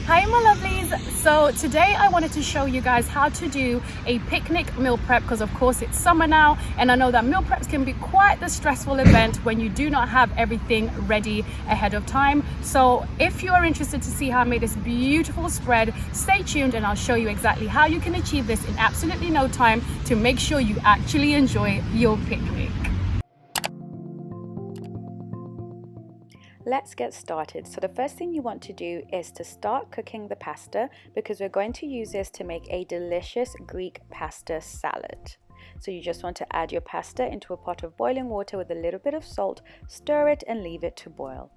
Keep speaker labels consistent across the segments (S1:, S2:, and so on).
S1: Hi my lovelies, so today I wanted to show you guys how to do a picnic meal prep because of course it's summer now and I know that meal preps can be quite the stressful event when you do not have everything ready ahead of time. So if you are interested to see how I made this beautiful spread, stay tuned and I'll show you exactly how you can achieve this in absolutely no time to make sure you actually enjoy your picnic.
S2: Let's get started. So the first thing you want to do is to start cooking the pasta because we're going to use this to make a delicious Greek pasta salad. So you just want to add your pasta into a pot of boiling water with a little bit of salt, stir it and leave it to boil.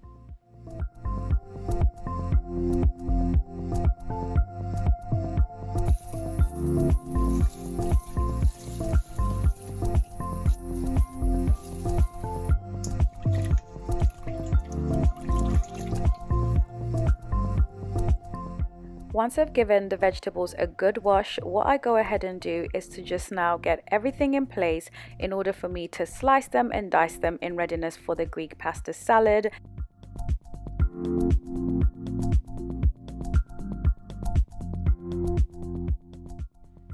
S2: Once I've given the vegetables a good wash, what I go ahead and do is to just now get everything in place in order for me to slice them and dice them in readiness for the Greek pasta salad.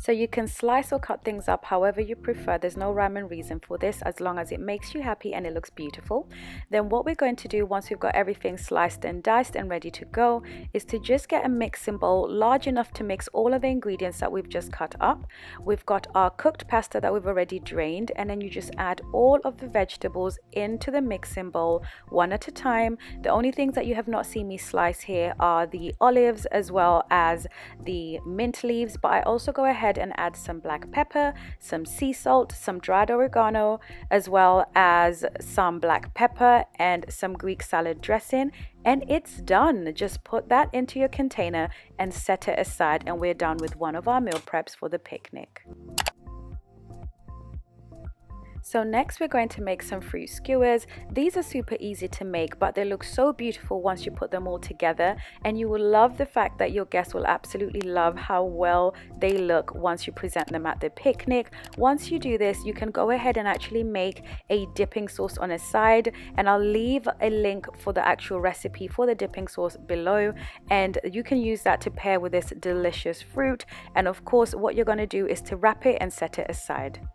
S2: So you can slice or cut things up however you prefer. There's no rhyme and reason for this as long as it makes you happy and it looks beautiful. Then what we're going to do once we've got everything sliced and diced and ready to go is to just get a mixing bowl large enough to mix all of the ingredients that we've just cut up. We've got our cooked pasta that we've already drained, and then you just add all of the vegetables into the mixing bowl one at a time. The only things that you have not seen me slice here are the olives as well as the mint leaves, but I also go ahead and add some black pepper, some sea salt, some dried oregano, as well as some black pepper and some Greek salad dressing, and it's done. Just put that into your container and set it aside, and we're done with one of our meal preps for the picnic. So next we're going to make some fruit skewers. These are super easy to make, but they look so beautiful once you put them all together, and you will love the fact that your guests will absolutely love how well they look once you present them at the picnic. Once you do this, you can go ahead and actually make a dipping sauce on a side, and I'll leave a link for the actual recipe for the dipping sauce below, and you can use that to pair with this delicious fruit. And of course what you're going to do is to wrap it and set it aside.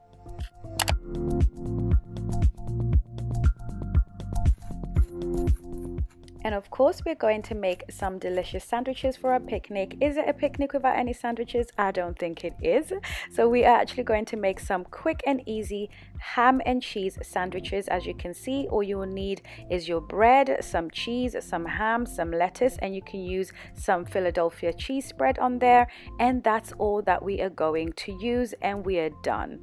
S2: And of course we're going to make some delicious sandwiches for our picnic. Is it a picnic without any sandwiches? I don't think it is. So we are actually going to make some quick and easy ham and cheese sandwiches. As you can see, all you will need is your bread, some cheese, some ham, some lettuce, and you can use some Philadelphia cheese spread on there, and that's all that we are going to use, and we are done.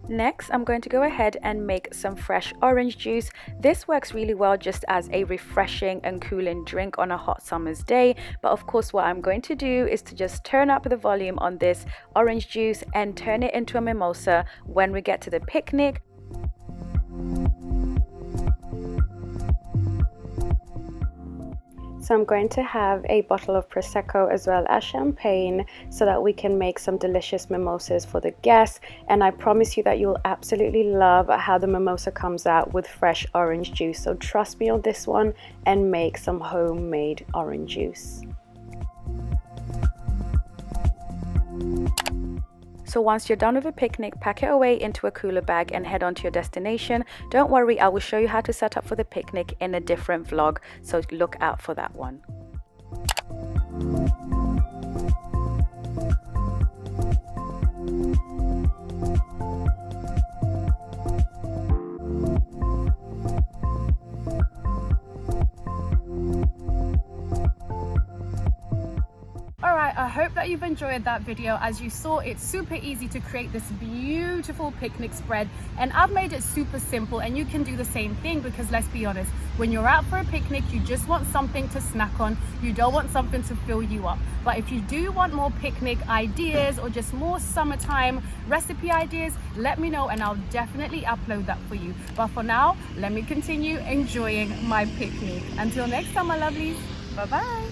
S2: Next, I'm going to go ahead and make some fresh orange juice. This works really well just as a refreshing and cooling drink on a hot summer's day. But of course, what I'm going to do is to just turn up the volume on this orange juice and turn it into a mimosa when we get to the picnic. So I'm going to have a bottle of Prosecco as well as champagne so that we can make some delicious mimosas for the guests. And I promise you that you'll absolutely love how the mimosa comes out with fresh orange juice. So trust me on this one and make some homemade orange juice. So once you're done with a picnic, pack it away into a cooler bag and head on to your destination. Don't worry, I will show you how to set up for the picnic in a different vlog, so look out for that one.
S1: Alright, I hope that you've enjoyed that video. As you saw, it's super easy to create this beautiful picnic spread, and I've made it super simple, and you can do the same thing because let's be honest, when you're out for a picnic you just want something to snack on, you don't want something to fill you up. But if you do want more picnic ideas or just more summertime recipe ideas, let me know and I'll definitely upload that for you. But for now, let me continue enjoying my picnic. Until next time my lovelies, bye bye.